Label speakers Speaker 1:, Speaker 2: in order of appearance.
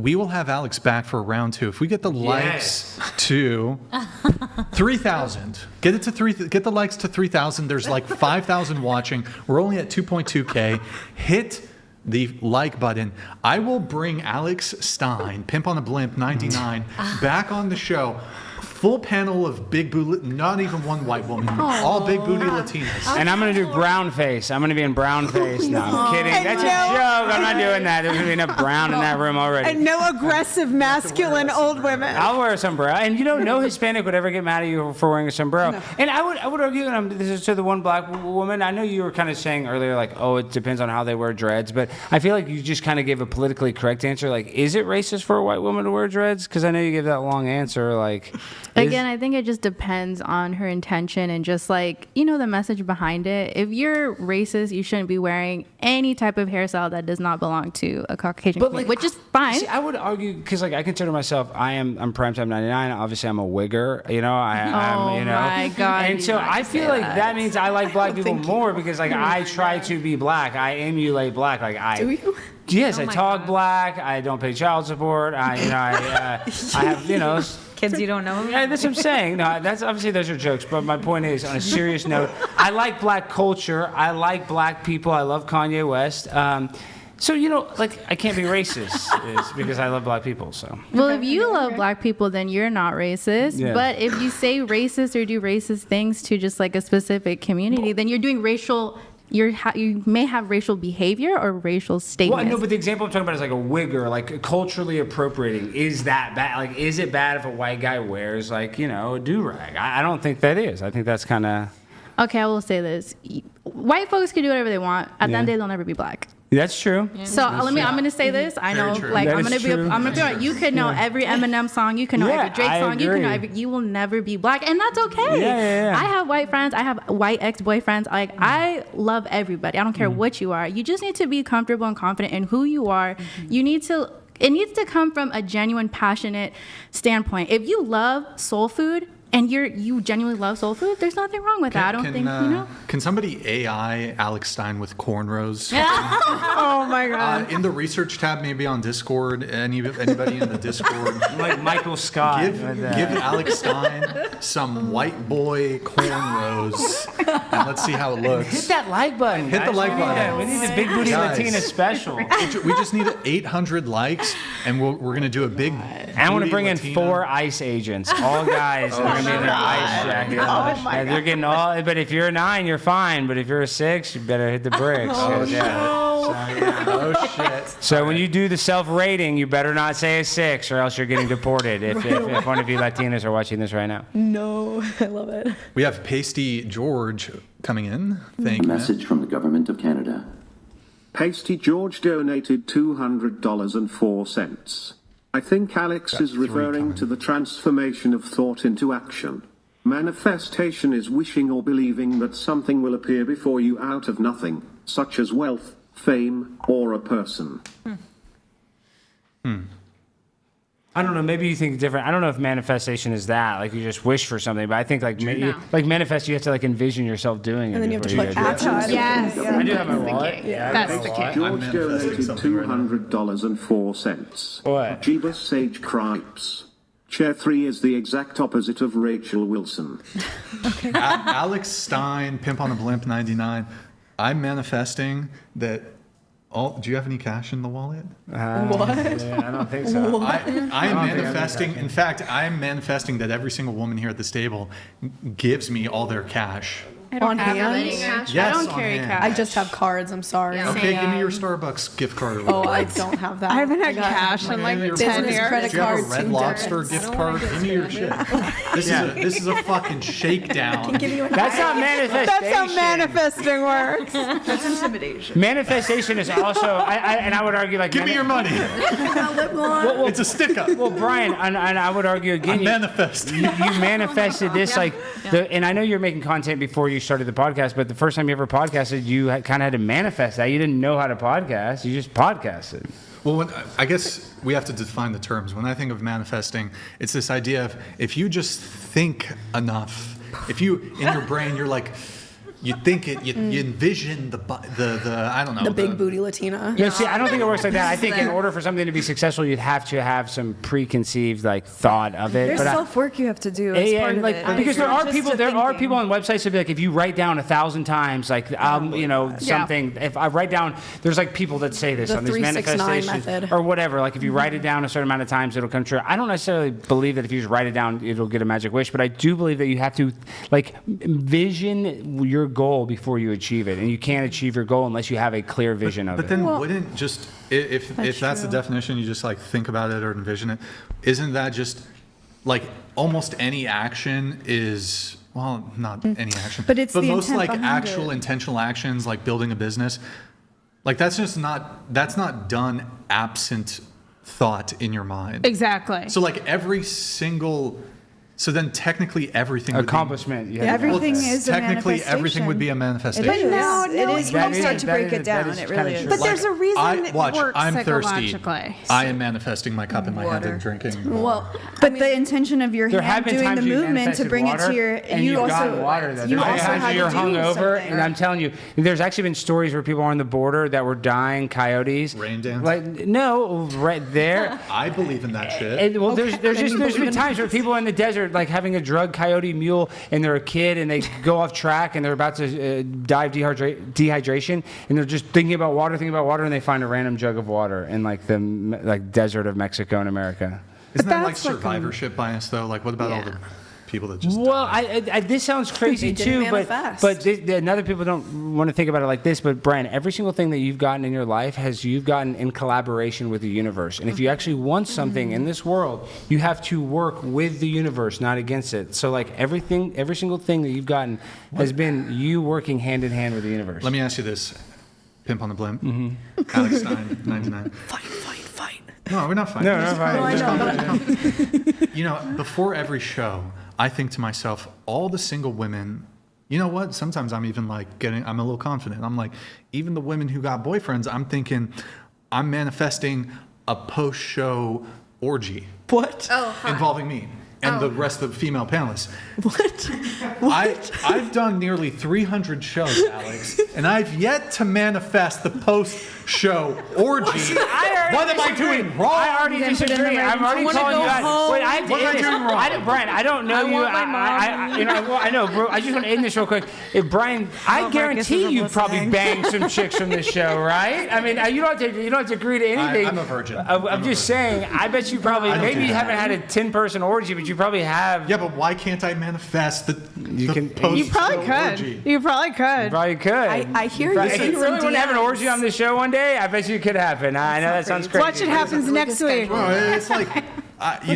Speaker 1: we will have Alex back for round 2. If we get the likes to 3,000, get the likes to 3,000. There's like 5,000 watching. We're only at 2.2K. Hit the like button. I will bring Alex Stein, Pimp on a Blimp 99, back on the show. Full panel of big booty, not even one white woman, all big booty Latinas.
Speaker 2: And I'm going to do brown face. I'm going to be in brown face. No, I'm kidding. That's a joke. I'm not doing that. There's going to be enough brown in that room already.
Speaker 3: And no aggressive, masculine old women.
Speaker 2: I'll wear a sombrero. And no Hispanic would ever get mad at you for wearing a sombrero. No. And I would argue, and this is to the one black woman, I know you were kind of saying earlier, like, oh, it depends on how they wear dreads, but I feel like you just kind of gave a politically correct answer. Like, is it racist for a white woman to wear dreads? Because I know you gave that long answer, like...
Speaker 4: Again, I think it just depends on her intention and just like, the message behind it. If you're racist, you shouldn't be wearing any type of hairstyle that does not belong to a Caucasian community, which is fine.
Speaker 2: See, I would argue, because I consider myself, I'm Primetime 99. Obviously, I'm a wigger,
Speaker 4: my God.
Speaker 2: And so I feel like that means I like black people more because like I try to be black. I emulate black.
Speaker 3: Do you?
Speaker 2: Yes, I talk black. I don't pay child support. I have,
Speaker 5: kids you don't know.
Speaker 2: Yeah, that's what I'm saying. No, that's obviously those are jokes. But my point is, on a serious note, I like black culture. I like black people. I love Kanye West. So I can't be racist is because I love black people. So.
Speaker 4: Well, if you love black people, then you're not racist. Yeah. But if you say racist or do racist things to just like a specific community, then you're doing racial. You may have racial behavior or racial statements.
Speaker 2: Well, no, but the example I'm talking about is like a wigger, like culturally appropriating. Is that bad? Like, is it bad if a white guy wears like, a do-rag? I don't think that is. I think that's kind of...
Speaker 4: Okay, I will say this. White folks can do whatever they want. At the end of the day, they'll never be black.
Speaker 2: That's true.
Speaker 4: Yeah. So I'm going to say this. I know, like I'm going to be honest. You could know every Eminem song. You can know every Drake song. You can know you will never be black, and that's okay.
Speaker 2: Yeah.
Speaker 4: I have white friends. I have white ex-boyfriends. Like I love everybody. I don't care what you are. You just need to be comfortable and confident in who you are. You need to. It needs to come from a genuine, passionate standpoint. If you love soul food. And you genuinely love soul food, there's nothing wrong with that. I don't think,
Speaker 1: Can somebody AI Alex Stein with cornrows?
Speaker 3: Oh, my God.
Speaker 1: In the research tab, maybe on Discord, anybody in the Discord.
Speaker 2: Like Michael Scott.
Speaker 1: Give Alex Stein some white boy cornrows, and let's see how it looks.
Speaker 2: Hit that like button.
Speaker 1: Hit the like button.
Speaker 2: We need a Big Booty Latina special.
Speaker 1: We just need 800 likes, and we're going to do a big
Speaker 2: I want to bring in 4 ICE agents, all guys. In their ice jacket.
Speaker 3: Oh my God.
Speaker 2: They're getting all. But if you're a 9, you're fine. But if you're a 6, you better hit the bricks.
Speaker 1: Oh shit!
Speaker 2: So when you do the self-rating, you better not say a 6, or else you're getting deported. If one of you Latinas are watching this right now.
Speaker 3: No, I love it.
Speaker 1: We have Pasty George coming in. Thank you.
Speaker 6: A message from the government of Canada.
Speaker 7: Pasty George donated $200.04. I think Alex is referring to the transformation of thought into action. Manifestation is wishing or believing that something will appear before you out of nothing, such as wealth, fame, or a person.
Speaker 2: I don't know. Maybe you think different. I don't know if manifestation is that. Like you just wish for something. But I think like manifest, you have to like envision yourself doing it.
Speaker 3: And then you have to like act on it.
Speaker 4: Yes.
Speaker 2: I do have my wallet.
Speaker 4: That's the key.
Speaker 7: George donated $200.04.
Speaker 2: What?
Speaker 7: Jeebus Sage Cripes. Chair 3 is the exact opposite of Rachel Wilson.
Speaker 1: Alex Stein, Pimp on a Blimp 99. I'm manifesting that. Do you have any cash in the wallet?
Speaker 3: What?
Speaker 2: Yeah, I don't think so.
Speaker 1: I am manifesting. In fact, I am manifesting that every single woman here at this table gives me all their cash.
Speaker 4: I don't
Speaker 3: On
Speaker 4: have
Speaker 3: hand?
Speaker 4: any cash.
Speaker 1: Yes,
Speaker 4: I don't
Speaker 1: on
Speaker 4: carry
Speaker 1: hand.
Speaker 4: cash.
Speaker 3: I just have cards. I'm sorry.
Speaker 4: Yeah.
Speaker 1: Okay, give me your Starbucks gift card. Or
Speaker 3: Oh, I
Speaker 1: whatever.
Speaker 3: don't have that.
Speaker 5: I haven't had
Speaker 3: got
Speaker 5: cash in like
Speaker 1: Your
Speaker 5: 10
Speaker 3: business
Speaker 5: years.
Speaker 3: credit
Speaker 1: Do you have a
Speaker 3: card.
Speaker 1: Red Lobster gift card? Give me your shit. This is a fucking shakedown.
Speaker 2: That's not manifestation.
Speaker 3: That's how manifesting works.
Speaker 5: That's intimidation.
Speaker 2: Manifestation is also, and I would argue like.
Speaker 1: Give me your money.
Speaker 2: Well,
Speaker 1: It's a stick up.
Speaker 2: well, Brian, and I would argue again.
Speaker 1: I manifest.
Speaker 2: You manifested this and I know you're making content before you started the podcast, but the first time you ever podcasted, you kind of had to manifest that. You didn't know how to podcast. You just podcasted.
Speaker 1: Well, I guess we have to define the terms. When I think of manifesting, it's this idea of if you just think enough, if you, in your brain, you're like, you think it, you envision the I don't know.
Speaker 3: The big booty Latina.
Speaker 2: Yeah, see, I don't think it works like that. I think in order for something to be successful, you'd have to have some preconceived like thought of it.
Speaker 5: There's
Speaker 2: But
Speaker 5: self-work you have to do. As part of
Speaker 2: like,
Speaker 5: it.
Speaker 2: because there
Speaker 5: Not
Speaker 2: are
Speaker 5: just
Speaker 2: people,
Speaker 5: the
Speaker 2: there are
Speaker 5: thinking.
Speaker 2: people on websites that be like, if you write down 1,000 times, like, something. If I write down, there's like people that say this
Speaker 3: The
Speaker 2: on these
Speaker 3: 369
Speaker 2: manifestations
Speaker 3: method.
Speaker 2: or whatever. Like, if you write it down a certain amount of times, it'll come true. I don't necessarily believe that if you just write it down, it'll get a magic wish. But I do believe that you have to like envision your goal before you achieve it, and you can't achieve your goal unless you have a clear vision of
Speaker 1: But
Speaker 2: it.
Speaker 1: then wouldn't just if that's the
Speaker 5: true.
Speaker 1: definition, you just like think about it or envision it, isn't that just like almost any action is, well, not any action,
Speaker 3: But it's the
Speaker 1: most
Speaker 3: intent
Speaker 1: like
Speaker 3: behind
Speaker 1: actual
Speaker 3: it.
Speaker 1: intentional actions like building a business, like that's not done absent thought in your mind.
Speaker 3: Exactly.
Speaker 1: So like so then technically everything would be-
Speaker 2: Accomplishment. You have to
Speaker 5: Everything
Speaker 1: well,
Speaker 5: is a
Speaker 1: technically everything would be a manifestation.
Speaker 5: But no,
Speaker 3: It is
Speaker 5: when
Speaker 3: when
Speaker 5: you
Speaker 3: you
Speaker 5: start to break it down, it really is.
Speaker 3: But there's a reason it
Speaker 1: watch,
Speaker 3: works
Speaker 1: I'm thirsty.
Speaker 3: psychologically.
Speaker 1: I am manifesting my cup in my hand and drinking.
Speaker 3: Well,
Speaker 8: But the intention of your
Speaker 2: There have
Speaker 8: hand
Speaker 2: been
Speaker 8: doing
Speaker 2: times
Speaker 8: the
Speaker 2: you
Speaker 8: movement to
Speaker 2: manifested
Speaker 8: bring it
Speaker 2: water,
Speaker 8: to your,
Speaker 2: and you've gotten water. Though.
Speaker 8: you
Speaker 2: There's
Speaker 8: also
Speaker 2: times
Speaker 8: had
Speaker 2: you're
Speaker 8: to do
Speaker 2: hungover,
Speaker 8: something.
Speaker 2: and I'm telling you, there's actually been stories where people are on the border that were dying coyotes.
Speaker 1: Rain dance?
Speaker 2: Like no, right there.
Speaker 1: I believe in that shit.
Speaker 2: And, well, there's been times where people are in the desert like having a drug coyote mule, and they're a kid, and they go off track, and they're about to die of dehydration, and they're just thinking about water, and they find a random jug of water in like the desert of Mexico and America.
Speaker 1: Isn't that like
Speaker 3: that's like
Speaker 1: survivorship bias though? Like what about all the people that just
Speaker 2: Well,
Speaker 1: die?
Speaker 2: this sounds crazy
Speaker 3: They didn't
Speaker 2: too, but
Speaker 3: manifest.
Speaker 2: other people don't want to think about it like this. But Brian, every single thing that you've gotten in your life you've gotten in collaboration with the universe. And if you actually want something in this world, you have to work with the universe, not against it. So like every single thing that you've gotten has been you working hand in hand with the universe.
Speaker 1: Let me ask you this, Pimp on the Blimp, Alex Stein, 99.
Speaker 3: fight.
Speaker 1: No, we're not fighting.
Speaker 2: No, we're not fighting.
Speaker 1: Just calm down. Before every show, I think to myself, all the single women, you know what? Sometimes I'm even like I'm a little confident. I'm like, even the women who got boyfriends, I'm thinking, I'm manifesting a post-show orgy.
Speaker 3: What?
Speaker 1: Involving me and the rest of the female panelists.
Speaker 3: What?
Speaker 1: I've done nearly 300 shows, Alex, and I've yet to manifest the post-show orgy. What am I doing wrong?
Speaker 2: I already disagree. I'm already calling you out. Wait, I have to
Speaker 1: What am I
Speaker 2: end this.
Speaker 1: doing wrong?
Speaker 2: Brian, I don't know you. I know, bro. I just want to end this real quick. Brian, I guarantee you probably banged some chicks from this show, right? I mean, you don't have to agree to anything.
Speaker 1: I'm a virgin.
Speaker 2: I'm just saying. I bet you probably maybe you haven't had a 10-person orgy, but you probably have.
Speaker 1: Yeah, but why can't I manifest the
Speaker 2: can-
Speaker 1: post-show
Speaker 3: You probably could.
Speaker 1: orgy?
Speaker 3: You probably could.
Speaker 2: Probably could.
Speaker 3: I hear you.
Speaker 2: If
Speaker 3: Send
Speaker 2: you really
Speaker 3: some
Speaker 2: want to have an
Speaker 3: DMs.
Speaker 2: orgy on this show one day, I bet you it could happen. I know that sounds crazy.
Speaker 3: Watch it happens next week.
Speaker 1: Well, it's like,